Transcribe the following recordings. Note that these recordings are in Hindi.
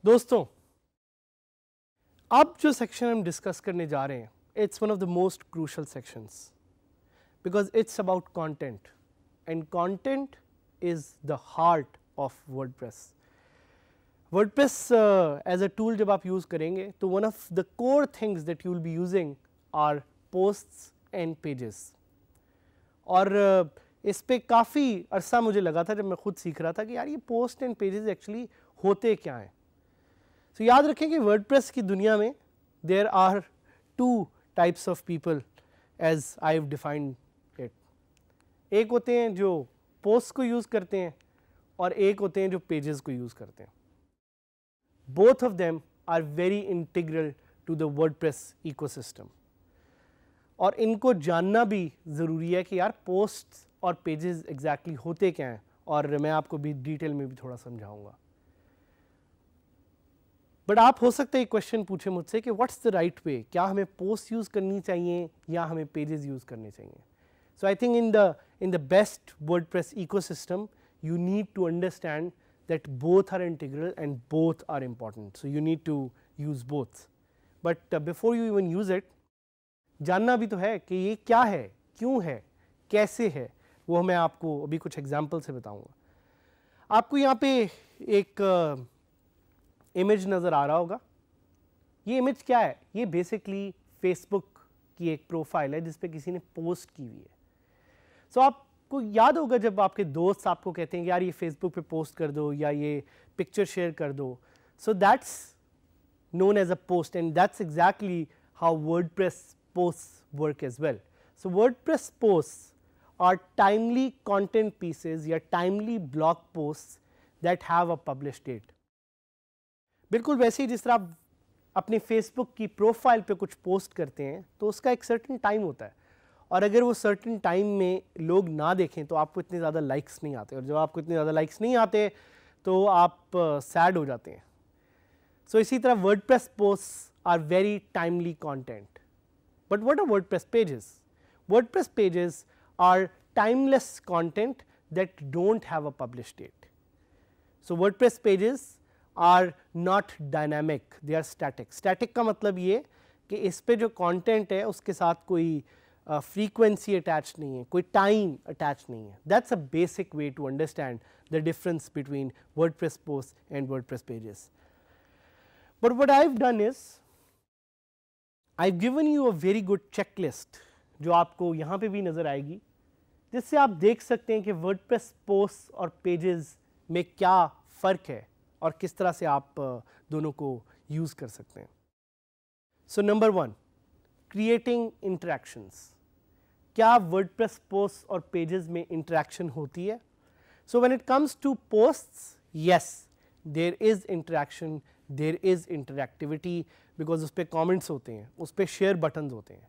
दोस्तों, अब जो सेक्शन हम डिस्कस करने जा रहे हैं, it's one of the most crucial sections because it's about content and content is the heart of WordPress. WordPress as a tool जब आप यूज़ करेंगे तो one of the core things that you will be using are posts and pages. और इस पे काफ़ी अरसा मुझे लगा था जब मैं खुद सीख रहा था कि यार ये पोस्ट एंड पेजेस एक्चुअली होते क्या हैं। तो याद रखें कि वर्डप्रेस की दुनिया में there are two types of people as I have defined it. एक होते हैं जो पोस्ट को यूज़ करते हैं और एक होते हैं जो पेजेस को यूज़ करते हैं। Both of them are very integral to the WordPress ecosystem और इनको जानना भी ज़रूरी है कि यार पोस्ट और पेजेस एग्जैक्टली होते क्या हैं, और मैं आपको भी डिटेल में भी थोड़ा समझाऊंगा। बट आप हो सकता है एक क्वेश्चन पूछे मुझसे कि व्हाट्स द राइट वे, क्या हमें पोस्ट यूज़ करनी चाहिए या हमें पेजेस यूज़ करने चाहिए। So I think in the best WordPress ecosystem you need to understand that both are integral and both are important. So you need to use both. But before you even use it, जानना भी तो है कि ये क्या है, क्यों है, कैसे है, वो मैं आपको अभी कुछ एग्जाम्पल से बताऊंगा। आपको यहाँ पे एक इमेज नज़र आ रहा होगा। ये इमेज क्या है? ये बेसिकली फेसबुक की एक प्रोफाइल है जिस पे किसी ने पोस्ट की हुई है। सो आपको याद होगा जब आपके दोस्त आपको कहते हैं कि यार ये फेसबुक पे पोस्ट कर दो या ये पिक्चर शेयर कर दो, so that's known as a post, and that's exactly how WordPress posts work as well. So WordPress posts are timely content pieces या timely blog posts that have a published date. बिल्कुल वैसे ही जिस तरह आप अपने Facebook की प्रोफाइल पे कुछ पोस्ट करते हैं तो उसका एक सर्टेन टाइम होता है, और अगर वो सर्टेन टाइम में लोग ना देखें तो आपको इतने ज़्यादा लाइक्स नहीं आते, और जब आपको इतने ज़्यादा लाइक्स नहीं आते तो आप सैड हो जाते हैं। So इसी तरह WordPress posts are very timely content. But what are WordPress pages? WordPress pages are timeless content that don't have a published date. So WordPress pages are not dynamic, they are static. Static का मतलब ये कि इस पे जो content है उसके साथ कोई frequency attached नहीं है, कोई time attached नहीं है. That's a basic way to understand the difference between WordPress posts and WordPress pages. But what I have done is I have given you a very good checklist जो आपको यहाँ पे भी नज़र आएगी, जिससे आप देख सकते हैं कि WordPress posts और pages में क्या फ़र्क है और किस तरह से आप दोनों को यूज़ कर सकते हैं। So number one, creating interactions. क्या WordPress posts और pages में interaction होती है? So when it comes to posts, yes, there is interaction, there is interactivity because उस पे comments होते हैं, उस पे share buttons होते हैं।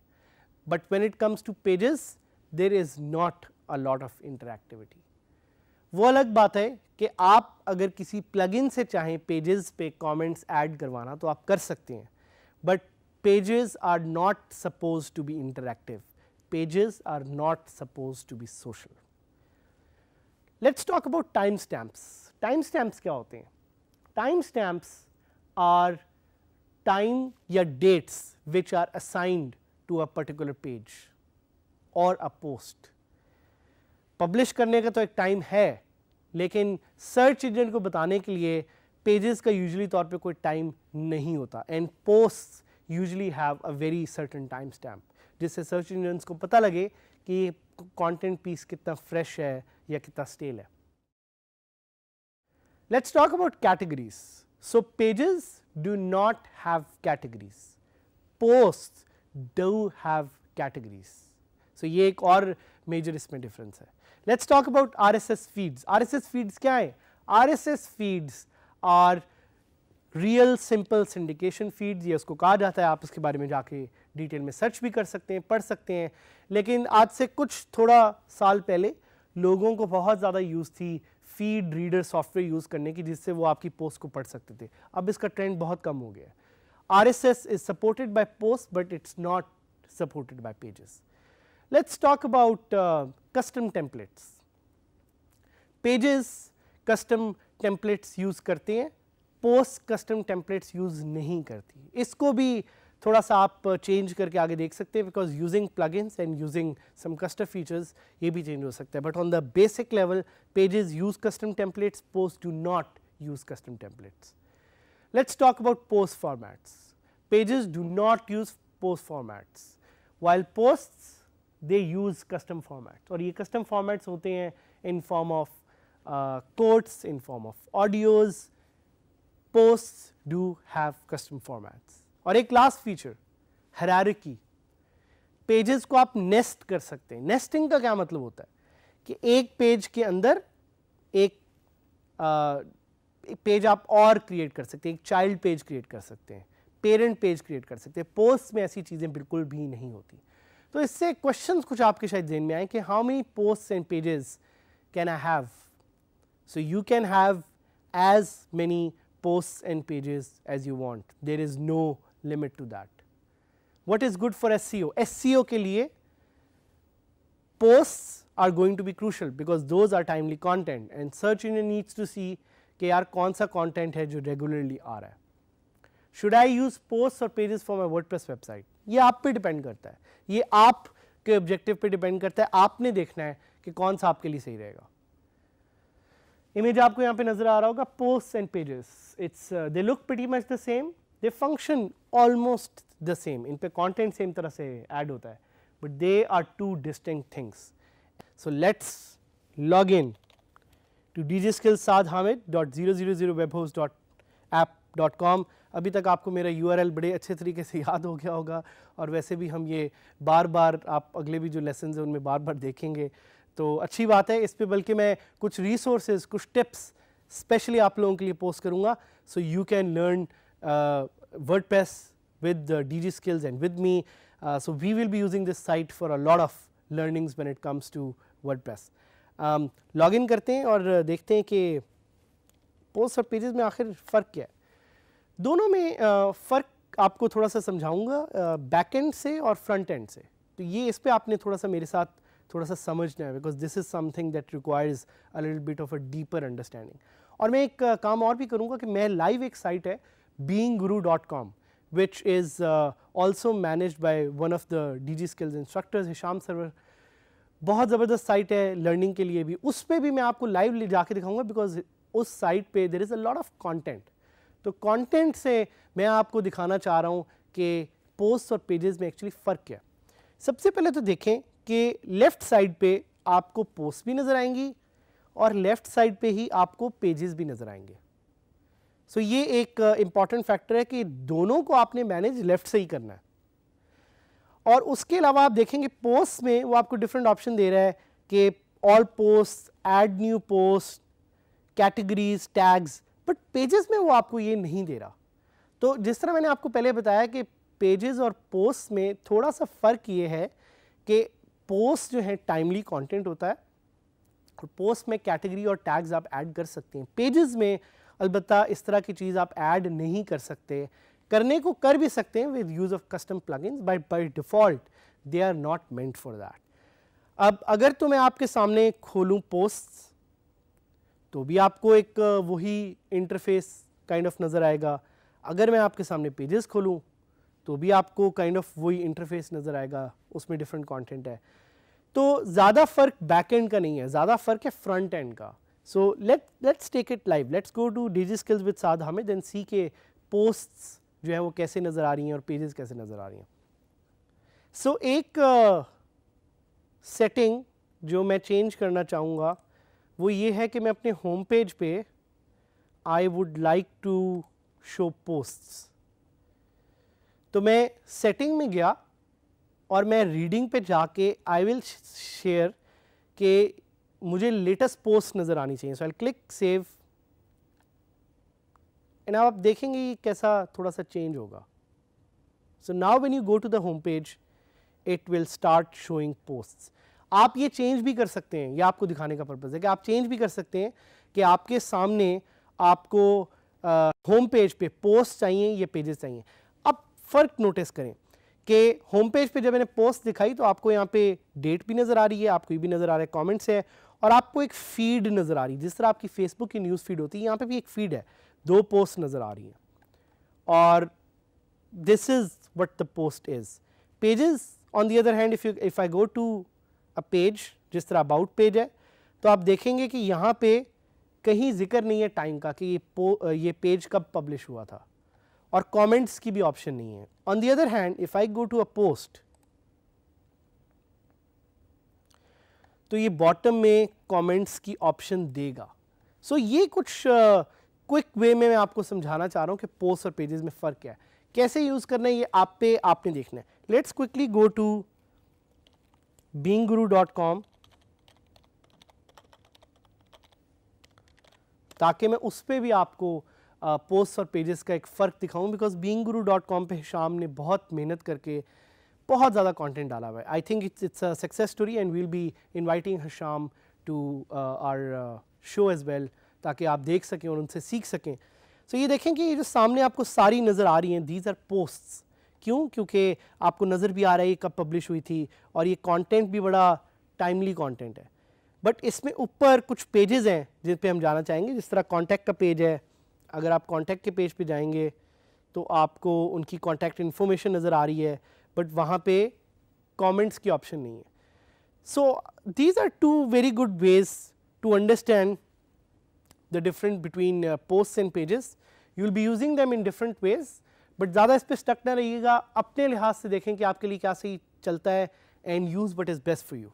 But when it comes to pages, there is not a lot of interactivity. वो अलग बात है कि आप अगर किसी plugin से चाहें pages पे comments add करवाना तो आप कर सकते हैं, but pages are not supposed to be interactive. Pages are not supposed to be social. Let's talk about timestamps. Timestamps क्या होते हैं? Timestamps are time या dates which are assigned to a particular page or a post. Publish करने का तो एक time है, लेकिन search engine को बताने के लिए pages का usually तौर पे कोई time नहीं होता, and posts usually have a very certain time stamp, जिससे search engines को पता लगे कि content piece कितना fresh है या कितना stale है. Let's talk about categories. So pages do not have categories. Posts do have categories. So ये एक और major इसमें difference है. Let's talk about RSS feeds. RSS feeds क्या है? RSS feeds are real simple syndication feeds, ये उसको कहा जाता है, आप उसके बारे में जाके डिटेल में सर्च भी कर सकते हैं, पढ़ सकते हैं। लेकिन आज से कुछ थोड़ा साल पहले लोगों को बहुत ज़्यादा यूज़ थी फीड रीडर सॉफ्टवेयर यूज़ करने की, जिससे वो आपकी पोस्ट को पढ़ सकते थे। अब इसका ट्रेंड बहुत कम हो गया है। RSS is supported by posts, but it's not supported by pages. Let's talk about custom templates. Pages custom templates use करते हैं, posts custom templates use नहीं करती। इसको भी थोड़ा सा आप चेंज करके आगे देख सकते हैं, because using plugins and using some custom features ये भी चेंज हो सकता है। But on the basic level pages use custom templates, posts do not use custom templates. Let's talk about post formats. Pages do not use post formats, while posts they use custom formats. और ये custom formats होते हैं in form of quotes, in form of audios. Posts do have custom formats. और एक last feature, hierarchy. Pages को आप nest कर सकते हैं। Nesting का क्या मतलब होता है कि एक पेज के अंदर एक पेज आप और क्रिएट कर सकते हैं, एक चाइल्ड पेज क्रिएट कर सकते हैं, पेरेंट पेज क्रिएट कर सकते हैं। पोस्ट में ऐसी चीज़ें बिल्कुल भी नहीं होती। तो इससे क्वेश्चंस कुछ आपके शायद ध्यान में आए कि how many posts and pages can I have. So you can have as many posts and pages as you want, there is no limit to that. What is good for SEO? SEO के लिए posts are going to be crucial because those are timely content and search engine needs to see कि यार कौन सा कंटेंट है जो रेगुलरली आ रहा है। शुड आई यूज पोस्ट और pages for my WordPress website? ये आप पे डिपेंड करता है, ये आप के ऑब्जेक्टिव पे डिपेंड करता है। आपने देखना है कि कौन सा आपके लिए सही रहेगा। इमेज आपको यहाँ पे नजर आ रहा होगा, post and pages, it's they look pretty much the same, they function almost the same, इन पे कंटेंट सेम तरह से ऐड होता है, but they are two distinct things. So let's log in to dgskillsadhamid.000webhost.app.com। अभी तक आपको मेरा URL बड़े अच्छे तरीके से याद हो गया होगा, और वैसे भी हम ये बार बार आप अगले भी जो लेसन हैं उनमें बार बार देखेंगे, तो अच्छी बात है। इस पे बल्कि मैं कुछ रिसोर्सेज, कुछ टिप्स स्पेशली आप लोगों के लिए पोस्ट करूँगा, सो you can learn WordPress with DG Skills and with me. So we will be using this site for a lot of learnings when it comes to WordPress. Log in करते हैं और देखते हैं कि पोस्ट और पेजेस में आखिर फ़र्क क्या है। दोनों में फ़र्क आपको थोड़ा सा समझाऊंगा बैक एंड से और फ्रंट एंड से। तो ये इस पे आपने थोड़ा सा मेरे साथ थोड़ा सा समझना है, because this is something that requires a little bit of a deeper understanding. और मैं एक काम और भी करूँगा कि मैं लाइव एक साइट है beingguru.com which is also managed by one of the DG Skills instructors, Hisham Sarwar. बहुत ज़बरदस्त साइट है लर्निंग के लिए भी, उस पर भी मैं आपको लाइव ले जाके दिखाऊंगा, बिकॉज उस साइट पे there is a lot of content. तो कंटेंट से मैं आपको दिखाना चाह रहा हूँ कि पोस्ट और पेजेस में एक्चुअली फ़र्क क्या है। सबसे पहले तो देखें कि लेफ़्ट साइड पे आपको पोस्ट भी नज़र आएंगी और लेफ़्ट साइड पे ही आपको पेजेस भी नज़र आएंगे। सो ये एक इम्पॉर्टेंट फैक्टर है कि दोनों को आपने मैनेज लेफ़्ट से ही करना है। और उसके अलावा आप देखेंगे पोस्ट में वो आपको डिफरेंट ऑप्शन दे रहा है कि all post, add new post, categories, tags, but pages में वो आपको ये नहीं दे रहा। तो जिस तरह मैंने आपको पहले बताया कि पेजेस और पोस्ट में थोड़ा सा फ़र्क ये है कि पोस्ट जो है टाइमली कंटेंट होता है और पोस्ट में कैटेगरी और टैग्स आप ऐड कर सकते हैं। पेजेस में अलबत्ता इस तरह की चीज़ आप ऐड नहीं कर सकते, करने को कर भी सकते हैं with use of custom plugins, but by default they are not meant for that. अब अगर तो मैं आपके सामने खोलूँ पोस्ट्स तो भी आपको एक वही इंटरफेस काइंड ऑफ नज़र आएगा। अगर मैं आपके सामने पेजेस खोलूँ तो भी आपको काइंड ऑफ वही इंटरफेस नज़र आएगा, उसमें डिफरेंट कंटेंट है। तो ज़्यादा फ़र्क बैक एंड का नहीं है, ज़्यादा फ़र्क है फ्रंट एंड का। So let's take it live, let's go to DG Skills with Saad Hamid and see के पोस्ट्स जो है वो कैसे नज़र आ रही हैं और पेजेस कैसे नज़र आ रही हैं। सो एक सेटिंग जो मैं चेंज करना चाहूँगा वो ये है कि मैं अपने होम पेज पे I would like to show posts. तो मैं सेटिंग में गया और मैं रीडिंग पे जाके आई विल शेयर कि मुझे लेटेस्ट पोस्ट नज़र आनी चाहिए। So I click save and आप देखेंगे ये कैसा थोड़ा सा चेंज होगा. So now when you go to the home page it will start showing posts. आप ये चेंज भी कर सकते हैं, ये आपको दिखाने का पर्पज़ है कि आप चेंज भी कर सकते हैं कि आपके सामने आपको होम पेज पे पोस्ट चाहिए या पेजेस चाहिए. अब फ़र्क नोटिस करें कि होम पेज पे जब मैंने पोस्ट दिखाई तो आपको यहाँ पे डेट भी नज़र आ रही है, आपको ये भी नज़र आ रहा है कमेंट्स है, और आपको एक फीड नज़र आ रही है. जिस तरह आपकी फेसबुक की न्यूज़ फीड होती है, यहाँ पे भी एक फीड है, 2 पोस्ट नज़र आ रही हैं. और this is what the post is. Pages on the other hand, if I go to a page, जिस तरह अबाउट पेज है, तो आप देखेंगे कि यहाँ पे कहीं जिक्र नहीं है टाइम का कि ये पेज कब पब्लिश हुआ था, और कमेंट्स की भी ऑप्शन नहीं है. On the other hand if I go to a post, तो ये बॉटम में कमेंट्स की ऑप्शन देगा. सो ये कुछ क्विक वे में मैं आपको समझाना चाह रहा हूँ कि पोस्ट और पेजेस में फ़र्क क्या है, कैसे यूज़ करना है, ये आपने देखना है. Let's quickly go to beinguru.com ताकि मैं उस पर भी आपको पोस्ट और पेजेस का एक फ़र्क दिखाऊं, बिकॉज beinguru.com पे हिशाम ने बहुत मेहनत करके बहुत ज़्यादा कंटेंट डाला हुआ है. I think it's a success story and will be inviting Hisham to our show as well, ताकि आप देख सकें और उनसे सीख सकें. सो ये देखें कि ये जो सामने आपको सारी नज़र आ रही हैं, दीज आर पोस्ट्स. क्यों? क्योंकि आपको नज़र भी आ रहा है ये कब पब्लिश हुई थी, और ये कंटेंट भी बड़ा टाइमली कंटेंट है. बट इसमें ऊपर कुछ पेजेस हैं जिन पे हम जाना चाहेंगे. जिस तरह कॉन्टैक्ट का पेज है, अगर आप कॉन्टैक्ट के पेज पे जाएंगे तो आपको उनकी कॉन्टैक्ट इन्फॉर्मेशन नज़र आ रही है, बट वहाँ पे कमेंट्स की ऑप्शन नहीं है. So these are 2 very good ways to understand the difference between posts and pages. You will be using them in different ways, but ज़्यादा इस पर स्टक ना रहिएगा. अपने लिहाज से देखें कि आपके लिए क्या सही चलता है, and use what is best for you.